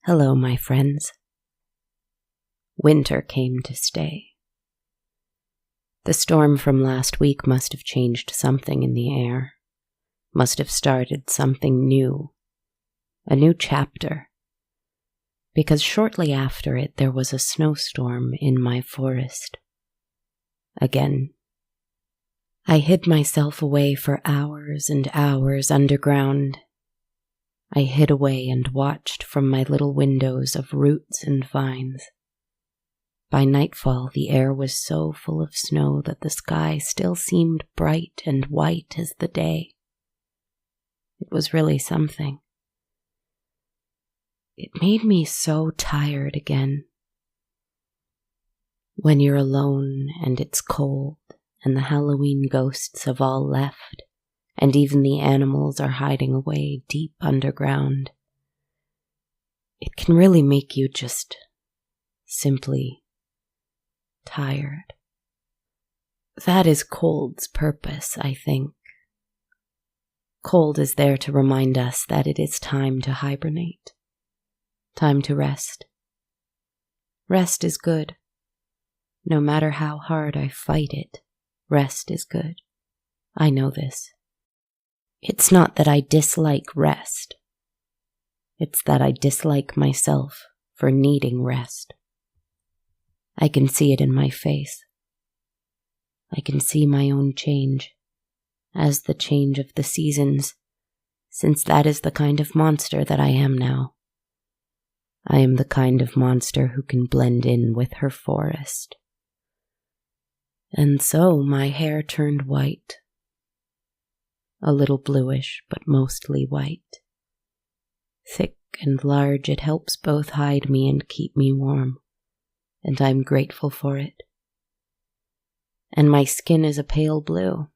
Hello, my friends. Winter came to stay. The storm from last week must have changed something in the air, must have started something new, a new chapter, because shortly after it there was a snowstorm in my forest. Again. I hid myself away for hours and hours underground. I hid away and watched from my little windows of roots and vines. By nightfall, the air was so full of snow that the sky still seemed bright and white as the day. It was really something. It made me so tired again. When you're alone and it's cold and the Halloween ghosts have all left, and even the animals are hiding away deep underground, it can really make you just simply tired. That is cold's purpose, I think. Cold is there to remind us that it is time to hibernate, time to rest. Rest is good. No matter how hard I fight it, rest is good. I know this. It's not that I dislike rest. It's that I dislike myself for needing rest. I can see it in my face. I can see my own change, as the change of the seasons, since that is the kind of monster that I am now. I am the kind of monster who can blend in with her forest. And so my hair turned white. A little bluish, but mostly white. Thick and large, it helps both hide me and keep me warm, and I'm grateful for it. And my skin is a pale blue.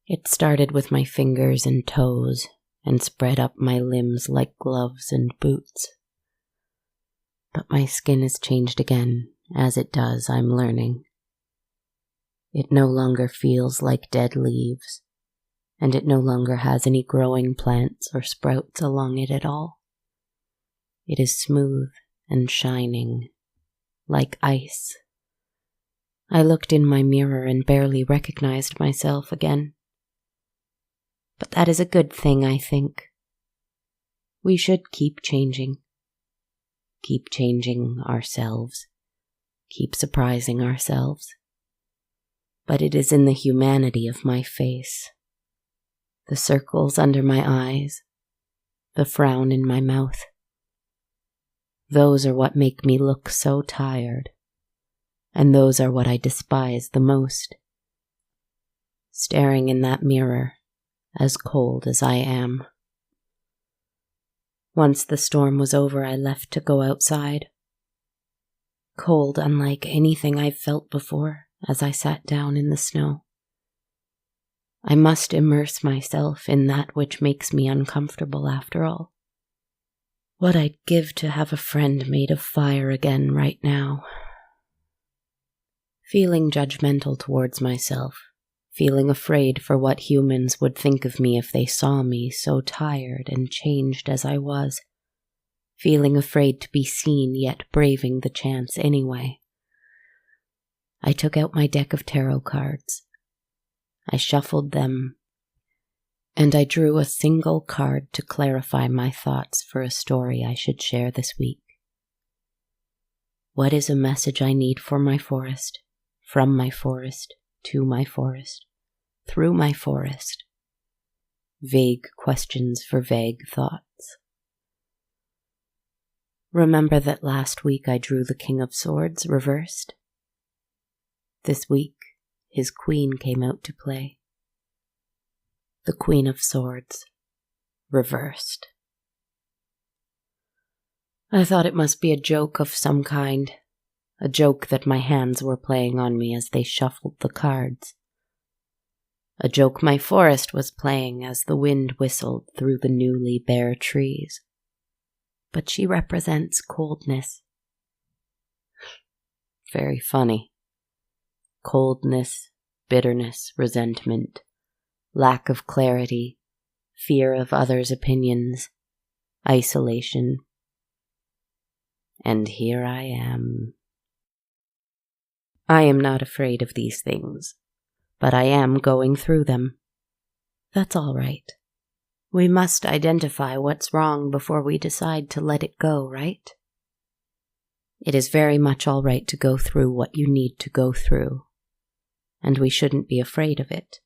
It started with my fingers and toes, and spread up my limbs like gloves and boots. But my skin has changed again, as it does, I'm learning. It no longer feels like dead leaves, and it no longer has any growing plants or sprouts along it at all. It is smooth and shining, like ice. I looked in my mirror and barely recognized myself again. But that is a good thing, I think. We should keep changing ourselves, keep surprising ourselves. But it is in the humanity of my face, the circles under my eyes, the frown in my mouth. Those are what make me look so tired, and those are what I despise the most. Staring in that mirror, as cold as I am. Once the storm was over, I left to go outside. Cold unlike anything I've felt before as I sat down in the snow. I must immerse myself in that which makes me uncomfortable after all. What I'd give to have a friend made of fire again right now. Feeling judgmental towards myself, feeling afraid for what humans would think of me if they saw me so tired and changed as I was, feeling afraid to be seen yet braving the chance anyway. I took out my deck of tarot cards. I shuffled them, and I drew a single card to clarify my thoughts for a story I should share this week. What is a message I need for my forest, from my forest, to my forest, through my forest? Vague questions for vague thoughts. Remember that last week I drew the King of Swords reversed? This week, his queen came out to play. The Queen of Swords, reversed. I thought it must be a joke of some kind, a joke that my hands were playing on me as they shuffled the cards. A joke my forest was playing as the wind whistled through the newly bare trees. but she represents coldness. Very funny. Coldness, bitterness, resentment, lack of clarity, fear of others' opinions, isolation. And here I am. I am not afraid of these things, but I am going through them. That's all right. We must identify what's wrong before we decide to let it go, right? It is very much all right to go through what you need to go through, and we shouldn't be afraid of it.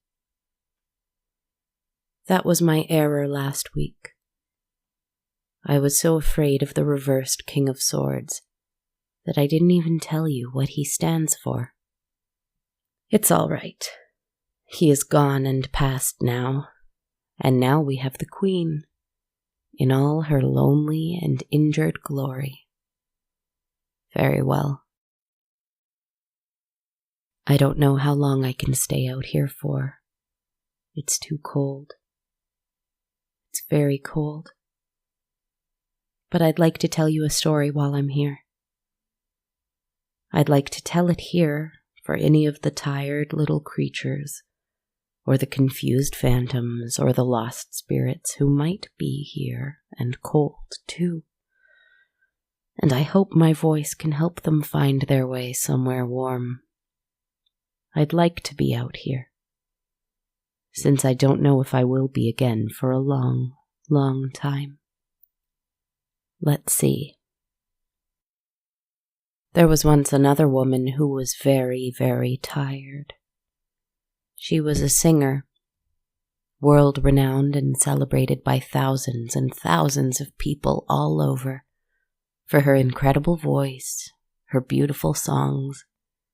That was my error last week. I was so afraid of the reversed King of Swords that I didn't even tell you what he stands for. It's all right. He is gone and past now, and now we have the Queen, in all her lonely and injured glory. Very well. I don't know how long I can stay out here for. It's too cold. It's very cold. But I'd like to tell you a story while I'm here. I'd like to tell it here for any of the tired little creatures, or the confused phantoms, or the lost spirits who might be here and cold too. And I hope my voice can help them find their way somewhere warm. I'd like to be out here, since I don't know if I will be again for a long, long time. Let's see. There was once another woman who was very, very tired. She was a singer, world-renowned and celebrated by thousands and thousands of people all over, for her incredible voice, her beautiful songs,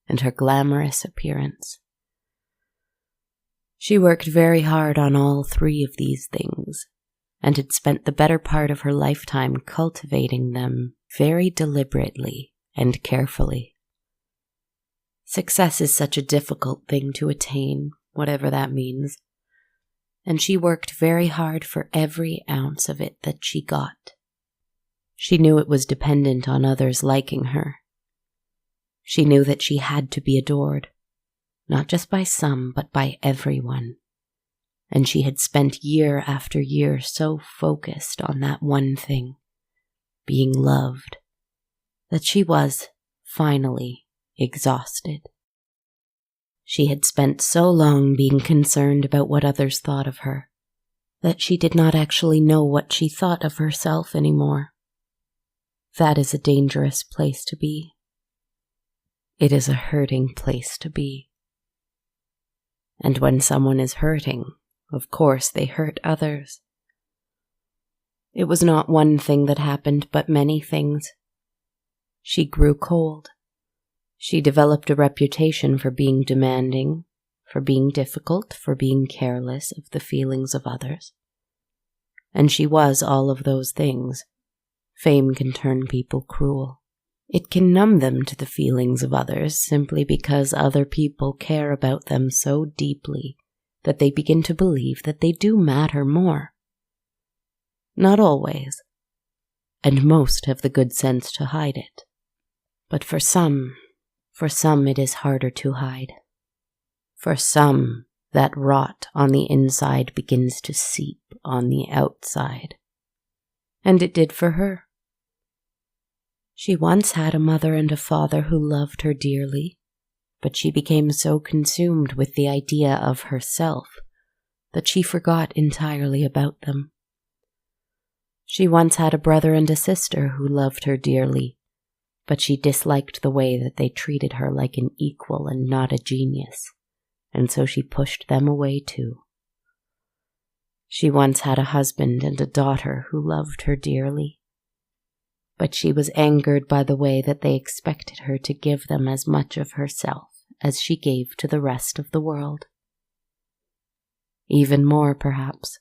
and her glamorous appearance. She worked very hard on all three of these things, and had spent the better part of her lifetime cultivating them very deliberately and carefully. Success is such a difficult thing to attain, whatever that means, and she worked very hard for every ounce of it that she got. She knew it was dependent on others liking her. She knew that she had to be adored, not just by some, but by everyone. And she had spent year after year so focused on that one thing, being loved, that she was, finally, exhausted. She had spent so long being concerned about what others thought of her, that she did not actually know what she thought of herself anymore. That is a dangerous place to be. It is a hurting place to be. And when someone is hurting, of course they hurt others. It was not one thing that happened, but many things. She grew cold. She developed a reputation for being demanding, for being difficult, for being careless of the feelings of others. And she was all of those things. Fame can turn people cruel. It can numb them to the feelings of others simply because other people care about them so deeply that they begin to believe that they do matter more. Not always, and most have the good sense to hide it. But for some it is harder to hide. For some, that rot on the inside begins to seep on the outside. And it did for her. She once had a mother and a father who loved her dearly, but she became so consumed with the idea of herself that she forgot entirely about them. She once had a brother and a sister who loved her dearly, but she disliked the way that they treated her like an equal and not a genius, and so she pushed them away too. She once had a husband and a daughter who loved her dearly, but she was angered by the way that they expected her to give them as much of herself as she gave to the rest of the world. Even more, perhaps.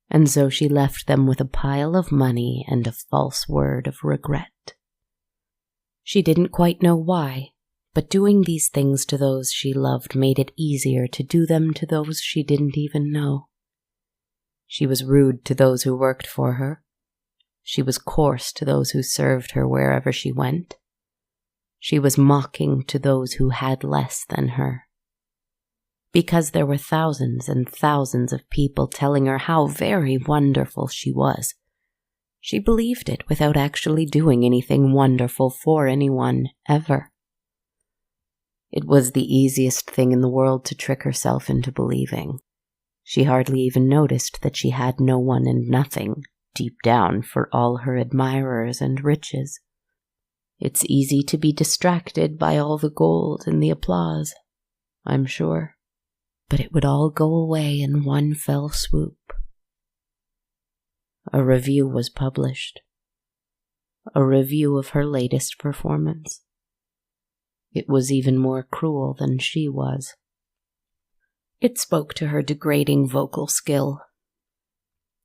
And so she left them with a pile of money and a false word of regret. She didn't quite know why, but doing these things to those she loved made it easier to do them to those she didn't even know. She was rude to those who worked for her. She was coarse to those who served her wherever she went. She was mocking to those who had less than her. Because there were thousands and thousands of people telling her how very wonderful she was, she believed it without actually doing anything wonderful for anyone, ever. It was the easiest thing in the world to trick herself into believing. She hardly even noticed that she had no one and nothing, deep down, for all her admirers and riches. It's easy to be distracted by all the gold and the applause, I'm sure. But it would all go away in one fell swoop. A review was published. A review of her latest performance. It was even more cruel than she was. It spoke to her degrading vocal skill.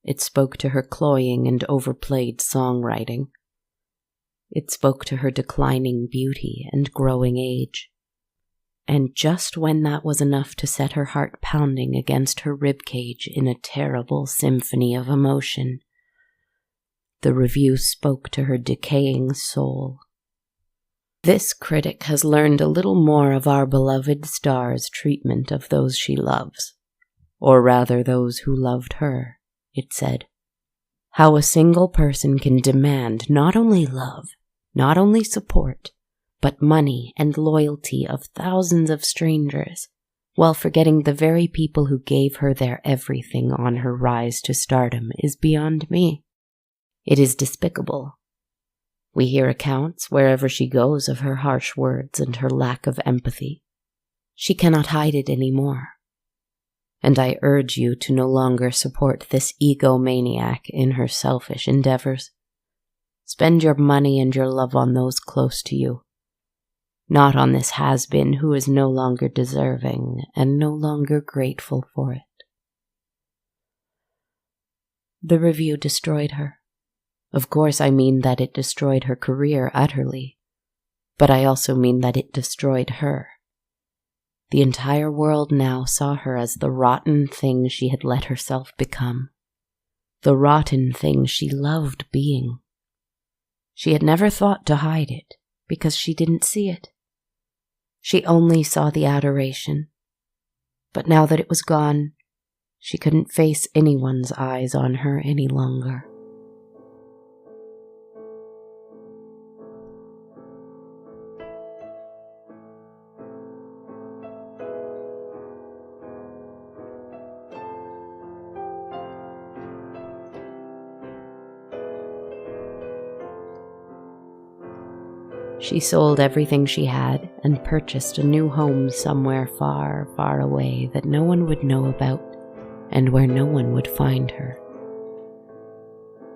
It spoke to her cloying and overplayed songwriting. It spoke to her declining beauty and growing age. And just when that was enough to set her heart pounding against her ribcage in a terrible symphony of emotion, the review spoke to her decaying soul. This critic has learned a little more of our beloved star's treatment of those she loves, or rather those who loved her, it said. How a single person can demand not only love, not only support, but money and loyalty of thousands of strangers, while forgetting the very people who gave her their everything on her rise to stardom is beyond me. It is despicable. We hear accounts wherever she goes of her harsh words and her lack of empathy. She cannot hide it anymore. And I urge you to no longer support this egomaniac in her selfish endeavors. Spend your money and your love on those close to you, not on this has-been who is no longer deserving and no longer grateful for it. The review destroyed her. Of course, I mean that it destroyed her career utterly, but I also mean that it destroyed her. The entire world now saw her as the rotten thing she had let herself become, the rotten thing she loved being. She had never thought to hide it, because she didn't see it. She only saw the adoration. But now that it was gone, she couldn't face anyone's eyes on her any longer. She sold everything she had and purchased a new home somewhere far, far away that no one would know about and where no one would find her.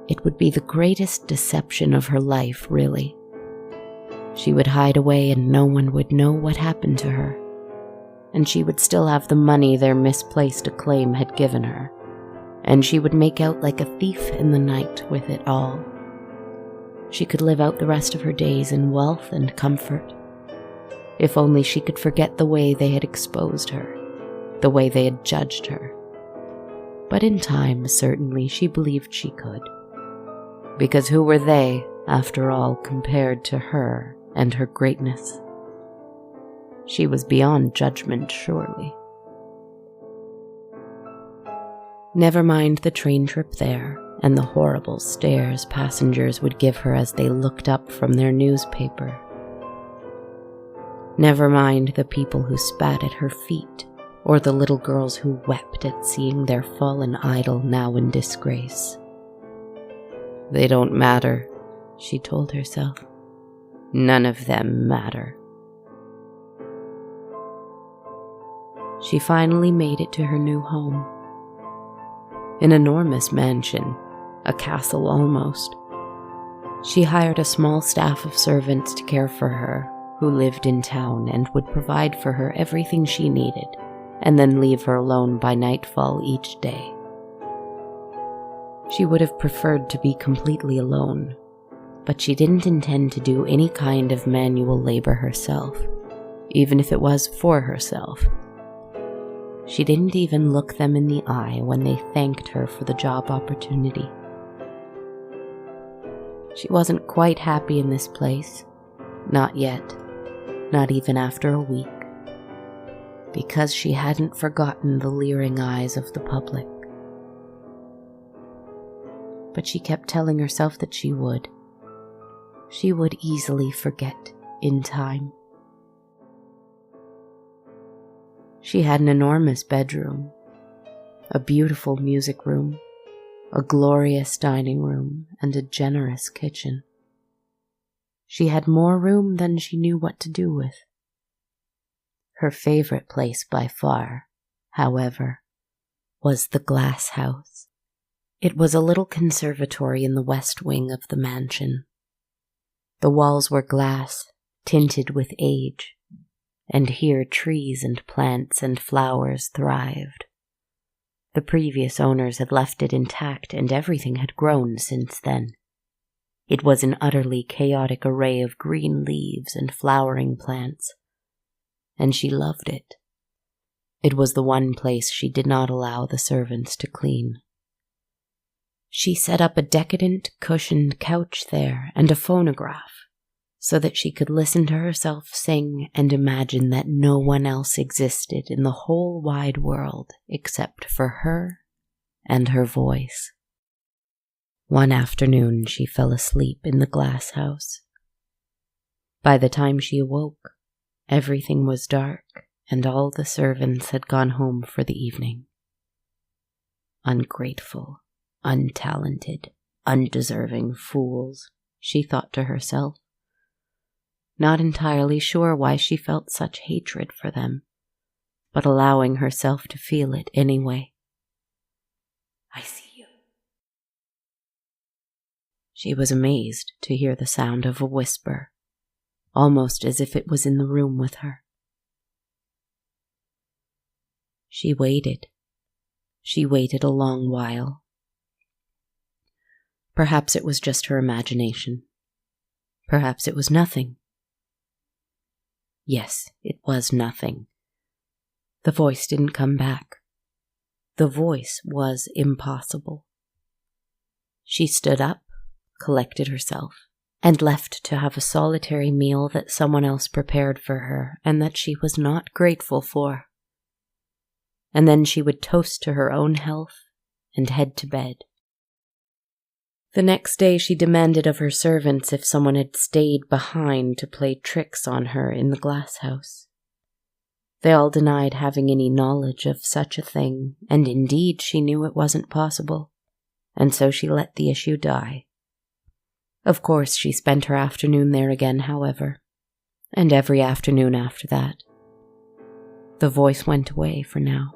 It would be the greatest deception of her life, really. She would hide away and no one would know what happened to her, and she would still have the money their misplaced acclaim had given her, and she would make out like a thief in the night with it all. She could live out the rest of her days in wealth and comfort, if only she could forget the way they had exposed her, the way they had judged her. But in time, certainly, she believed she could. Because who were they, after all, compared to her and her greatness? She was beyond judgment, surely. Never mind the train trip there, and the horrible stares passengers would give her as they looked up from their newspaper. Never mind the people who spat at her feet, or the little girls who wept at seeing their fallen idol now in disgrace. They don't matter, she told herself. None of them matter. She finally made it to her new home. An enormous mansion, a castle almost. She hired a small staff of servants to care for her, who lived in town and would provide for her everything she needed, and then leave her alone by nightfall each day. She would have preferred to be completely alone, but she didn't intend to do any kind of manual labor herself, even if it was for herself. She didn't even look them in the eye when they thanked her for the job opportunity. She wasn't quite happy in this place. Not yet. Not even after a week. Because she hadn't forgotten the leering eyes of the public. But she kept telling herself that she would. She would easily forget in time. She had an enormous bedroom, a beautiful music room, a glorious dining room, and a generous kitchen. She had more room than she knew what to do with. Her favorite place by far, however, was the Glasshouse. It was a little conservatory in the west wing of the mansion. The walls were glass, tinted with age, and here trees and plants and flowers thrived. The previous owners had left it intact, and everything had grown since then. It was an utterly chaotic array of green leaves and flowering plants, and she loved it. It was the one place she did not allow the servants to clean. She set up a decadent, cushioned couch there and a phonograph, so that she could listen to herself sing and imagine that no one else existed in the whole wide world except for her and her voice. One afternoon she fell asleep in the Glasshouse. By the time she awoke, everything was dark and all the servants had gone home for the evening. Ungrateful, untalented, undeserving fools, she thought to herself. Not entirely sure why she felt such hatred for them, but allowing herself to feel it anyway. I see you. She was amazed to hear the sound of a whisper, almost as if it was in the room with her. She waited. She waited a long while. Perhaps it was just her imagination. Perhaps it was nothing. Yes, it was nothing. The voice didn't come back. The voice was impossible. She stood up, collected herself, and left to have a solitary meal that someone else prepared for her and that she was not grateful for. And then she would toast to her own health and head to bed. The next day she demanded of her servants if someone had stayed behind to play tricks on her in the Glasshouse. They all denied having any knowledge of such a thing, and indeed she knew it wasn't possible, and so she let the issue die. Of course she spent her afternoon there again, however, and every afternoon after that. The voice went away for now.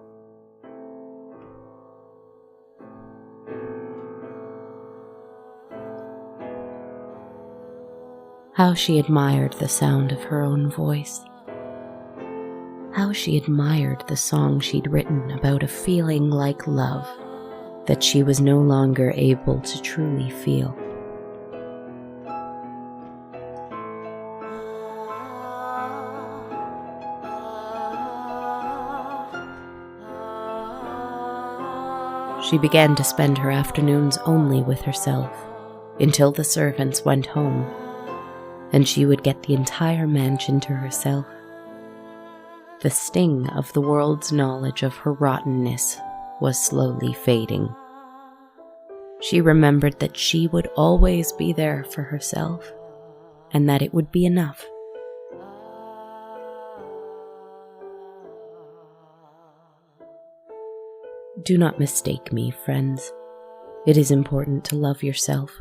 How she admired the sound of her own voice. How she admired the song she'd written about a feeling like love that she was no longer able to truly feel. She began to spend her afternoons only with herself until the servants went home, and she would get the entire mansion to herself. The sting of the world's knowledge of her rottenness was slowly fading. She remembered that she would always be there for herself, and that it would be enough. Do not mistake me, friends. It is important to love yourself.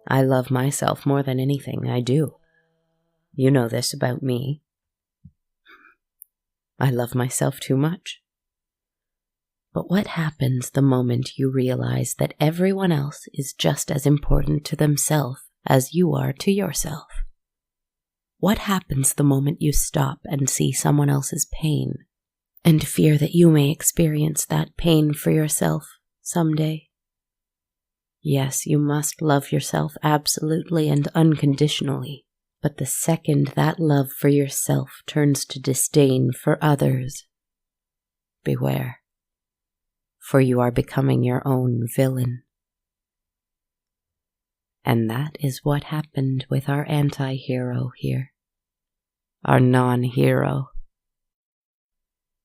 I love myself more than anything, I do. You know this about me. I love myself too much. But what happens the moment you realize that everyone else is just as important to themselves as you are to yourself? What happens the moment you stop and see someone else's pain and fear that you may experience that pain for yourself someday? Yes, you must love yourself absolutely and unconditionally, but the second that love for yourself turns to disdain for others, beware, for you are becoming your own villain. And that is what happened with our anti-hero here. Our non-hero.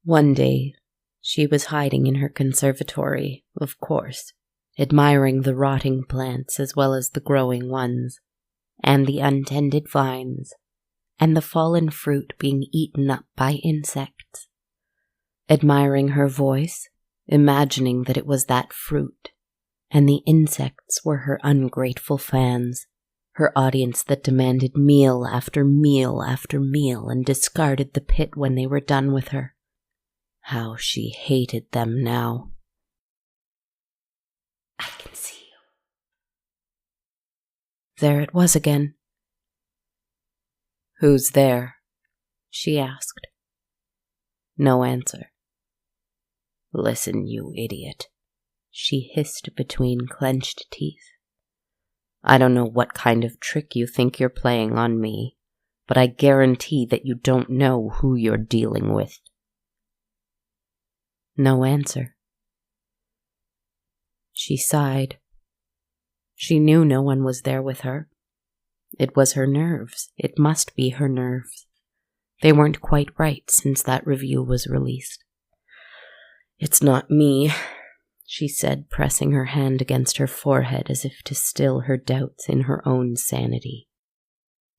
One day, she was hiding in her conservatory, of course, admiring the rotting plants as well as the growing ones, and the untended vines, and the fallen fruit being eaten up by insects. Admiring her voice, imagining that it was that fruit, and the insects were her ungrateful fans, her audience that demanded meal after meal after meal and discarded the pit when they were done with her. How she hated them now. I can see you. There it was again. Who's there? She asked. No answer. Listen, you idiot, she hissed between clenched teeth. I don't know what kind of trick you think you're playing on me, but I guarantee that you don't know who you're dealing with. No answer. She sighed. She knew no one was there with her. It was her nerves. It must be her nerves. They weren't quite right since that review was released. It's not me, she said, pressing her hand against her forehead as if to still her doubts in her own sanity.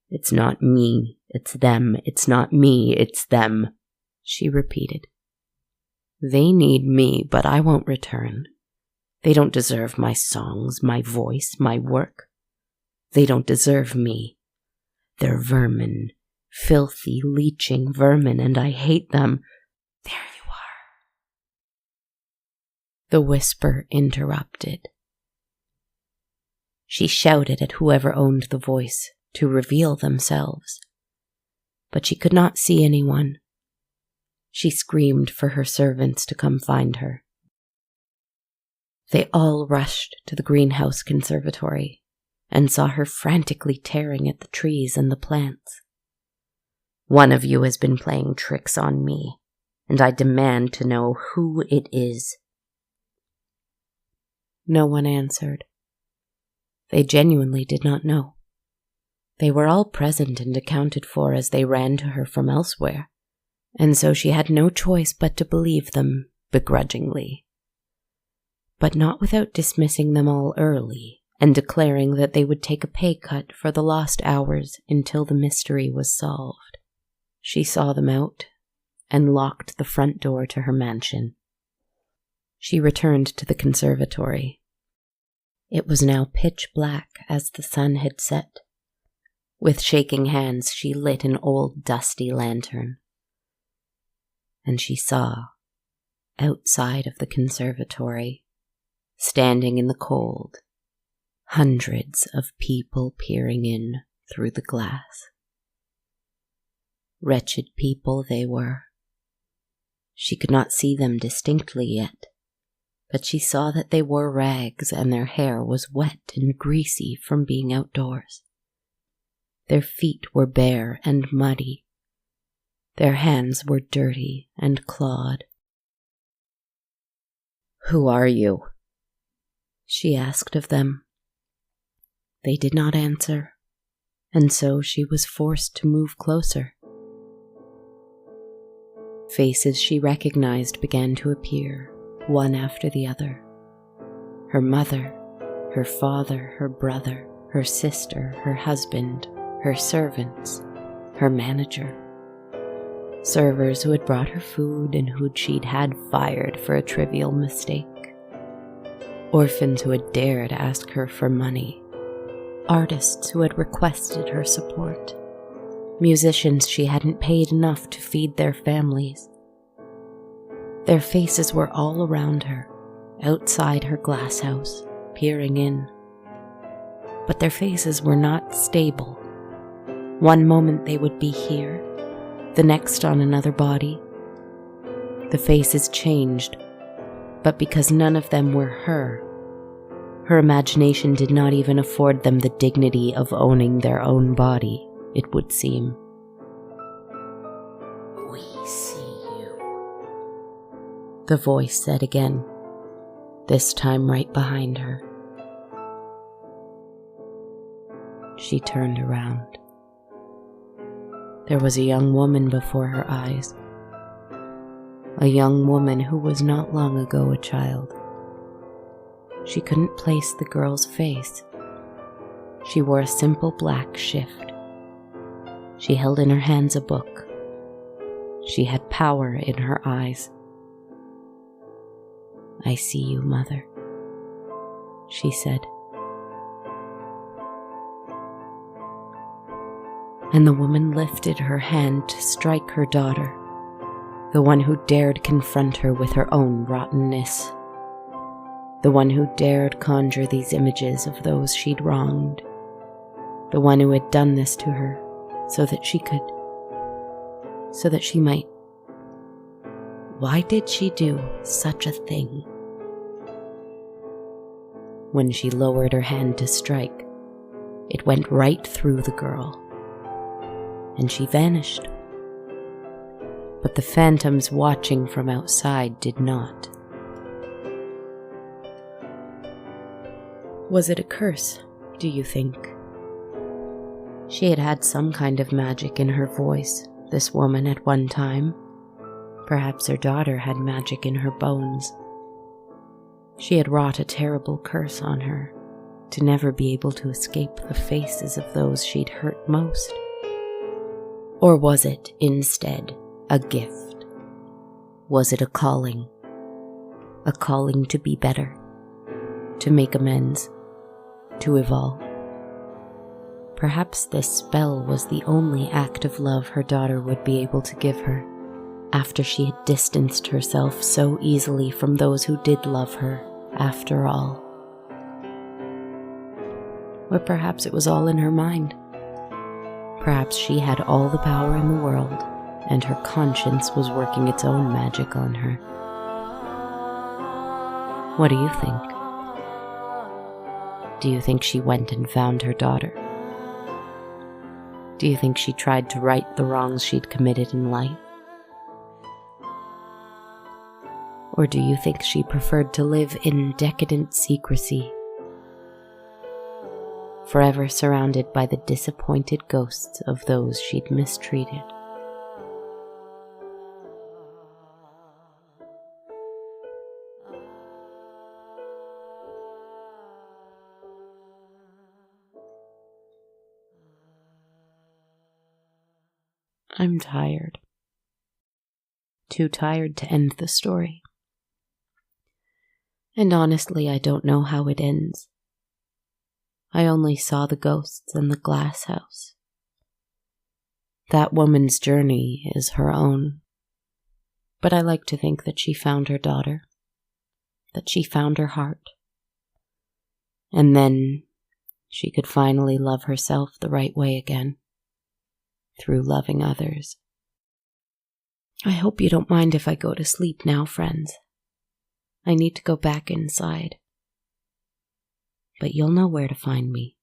It's not me, it's them. It's not me, it's them, she repeated. They need me, but I won't return. They don't deserve my songs, my voice, my work. They don't deserve me. They're vermin, filthy, leeching vermin, and I hate them. There you are. The whisper interrupted. She shouted at whoever owned the voice to reveal themselves, but she could not see anyone. She screamed for her servants to come find her. They all rushed to the greenhouse conservatory and saw her frantically tearing at the trees and the plants. One of you has been playing tricks on me, and I demand to know who it is. No one answered. They genuinely did not know. They were all present and accounted for as they ran to her from elsewhere, and so she had no choice but to believe them begrudgingly. But not without dismissing them all early and declaring that they would take a pay cut for the lost hours until the mystery was solved. She saw them out and locked the front door to her mansion. She returned to the conservatory. It was now pitch black as the sun had set. With shaking hands, she lit an old dusty lantern. And she saw, outside of the conservatory, standing in the cold, hundreds of people peering in through the glass. Wretched people they were. She could not see them distinctly yet, but she saw that they wore rags and their hair was wet and greasy from being outdoors. Their feet were bare and muddy. Their hands were dirty and clawed. Who are you? She asked of them. They did not answer, and so she was forced to move closer. Faces she recognized began to appear, one after the other. Her mother, her father, her brother, her sister, her husband, her servants, her manager. Servers who had brought her food and who she'd had fired for a trivial mistake. Orphans who had dared ask her for money. Artists who had requested her support. Musicians she hadn't paid enough to feed their families. Their faces were all around her, outside her glass house, peering in. But their faces were not stable. One moment they would be here, the next on another body. The faces changed, but because none of them were her imagination did not even afford them the dignity of owning their own body, it would seem. We see you, the voice said again, this time right behind her. She turned around. There was a young woman before her eyes. A young woman who was not long ago a child. She couldn't place the girl's face. She wore a simple black shift. She held in her hands a book. She had power in her eyes. "I see you, Mother," she said. And the woman lifted her hand to strike her daughter, the one who dared confront her with her own rottenness, the one who dared conjure these images of those she'd wronged, the one who had done this to her so that she might. Why did she do such a thing? When she lowered her hand to strike, it went right through the girl, and she vanished. But the phantoms watching from outside did not. Was it a curse, do you think? She had had some kind of magic in her voice, this woman at one time. Perhaps her daughter had magic in her bones. She had wrought a terrible curse on her, to never be able to escape the faces of those she'd hurt most. Or was it, instead, a gift? Was it a calling? A calling to be better, to make amends, to evolve? Perhaps this spell was the only act of love her daughter would be able to give her, after she had distanced herself so easily from those who did love her, after all. Or perhaps it was all in her mind. Perhaps she had all the power in the world, and her conscience was working its own magic on her. What do you think? Do you think she went and found her daughter? Do you think she tried to right the wrongs she'd committed in life? Or do you think she preferred to live in decadent secrecy, forever surrounded by the disappointed ghosts of those she'd mistreated? I'm tired. Too tired to end the story. And honestly, I don't know how it ends. I only saw the ghosts and the glass house. That woman's journey is her own. But I like to think that she found her daughter, that she found her heart. And then she could finally love herself the right way again, through loving others. I hope you don't mind if I go to sleep now, friends. I need to go back inside. But you'll know where to find me.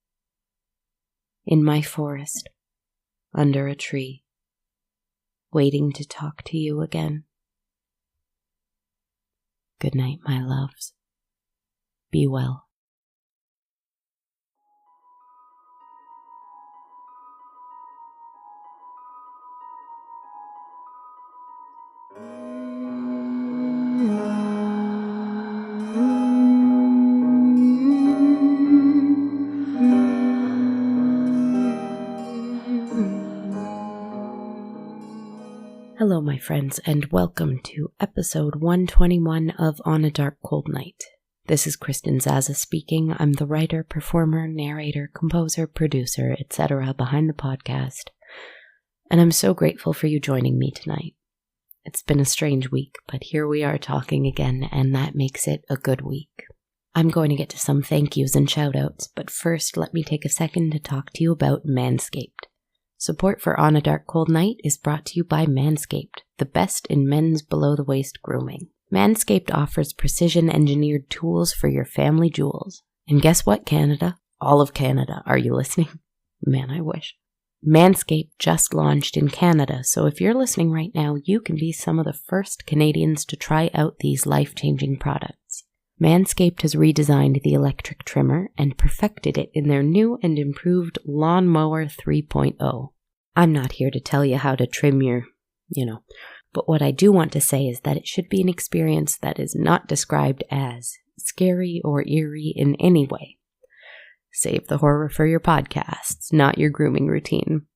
In my forest, under a tree, waiting to talk to you again. Good night, my loves. Be well. Hello, my friends, and welcome to episode 121 of On a Dark Cold Night. This is Kristen Zaza speaking. I'm the writer, performer, narrator, composer, producer, etc. behind the podcast, and I'm so grateful for you joining me tonight. It's been a strange week, but here we are talking again, and that makes it a good week. I'm going to get to some thank yous and shout outs, but first let me take a second to talk to you about Manscaped. Support for On a Dark Cold Night is brought to you by Manscaped, the best in men's below-the-waist grooming. Manscaped offers precision-engineered tools for your family jewels. And guess what, Canada? All of Canada. Are you listening? Man, I wish. Manscaped just launched in Canada, so if you're listening right now, you can be some of the first Canadians to try out these life-changing products. Manscaped has redesigned the electric trimmer and perfected it in their new and improved Lawnmower 3.0. I'm not here to tell you how to trim your, but what I do want to say is that it should be an experience that is not described as scary or eerie in any way. Save the horror for your podcasts, not your grooming routine.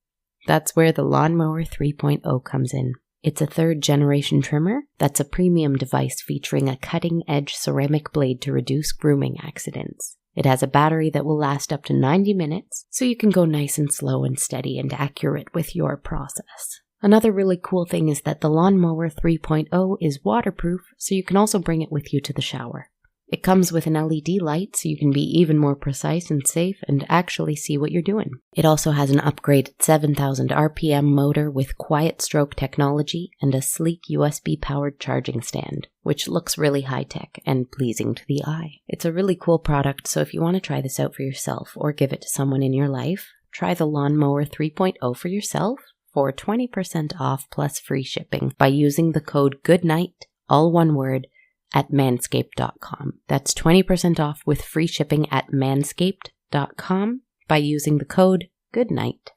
That's where the Lawnmower 3.0 comes in. It's a third-generation trimmer that's a premium device featuring a cutting-edge ceramic blade to reduce grooming accidents. It has a battery that will last up to 90 minutes, so you can go nice and slow and steady and accurate with your process. Another really cool thing is that the Lawnmower 3.0 is waterproof, so you can also bring it with you to the shower. It comes with an LED light, so you can be even more precise and safe and actually see what you're doing. It also has an upgraded 7,000 RPM motor with quiet stroke technology and a sleek USB-powered charging stand, which looks really high-tech and pleasing to the eye. It's a really cool product, so if you want to try this out for yourself or give it to someone in your life, try the Lawnmower 3.0 for yourself for 20% off plus free shipping by using the code GOODNIGHT, all one word, at manscaped.com. That's 20% off with free shipping at manscaped.com by using the code GOODNIGHT.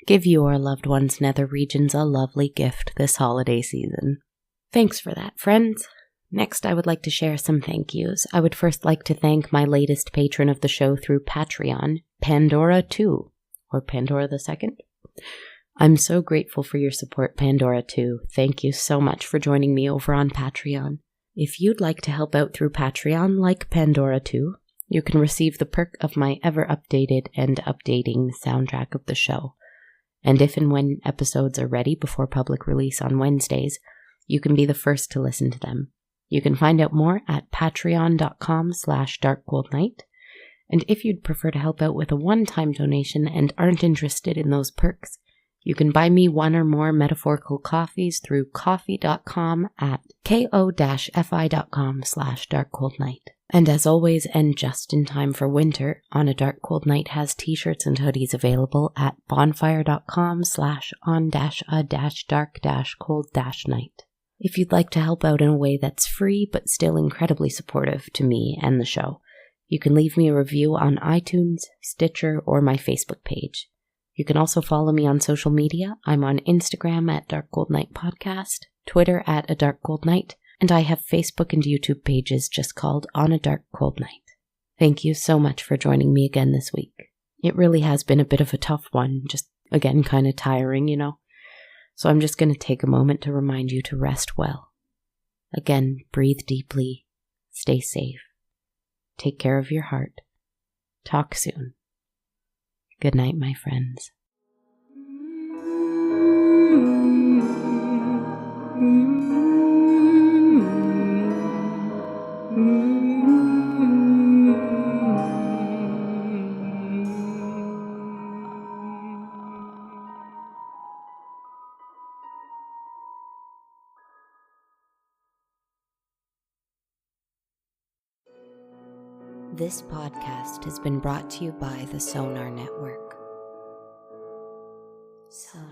Give your loved ones' nether regions a lovely gift this holiday season. Thanks for that, friends. Next, I would like to share some thank yous. I would first like to thank my latest patron of the show through Patreon, Pandora 2, or Pandora the Second. I'm so grateful for your support, Pandora 2. Thank you so much for joining me over on Patreon. If you'd like to help out through Patreon like Pandora 2, you can receive the perk of my ever-updated and updating soundtrack of the show. And if and when episodes are ready before public release on Wednesdays, you can be the first to listen to them. You can find out more at patreon.com/darkcoldnight. And if you'd prefer to help out with a one-time donation and aren't interested in those perks, you can buy me one or more metaphorical coffees through ko-fi.com at ko-fi.com/darkcoldnight. And as always, and just in time for winter, On a Dark Cold Night has t-shirts and hoodies available at bonfire.com/on-a-dark-cold-night. If you'd like to help out in a way that's free but still incredibly supportive to me and the show, you can leave me a review on iTunes, Stitcher, or my Facebook page. You can also follow me on social media. I'm on Instagram at Dark Cold Night Podcast, Twitter at A Dark Cold Night, and I have Facebook and YouTube pages just called On a Dark Cold Night. Thank you so much for joining me again this week. It really has been a bit of a tough one, just again kind of tiring, So I'm just going to take a moment to remind you to rest well. Again, breathe deeply, stay safe, take care of your heart. Talk soon. Good night, my friends. This podcast has been brought to you by the Sonar Network. Sonar.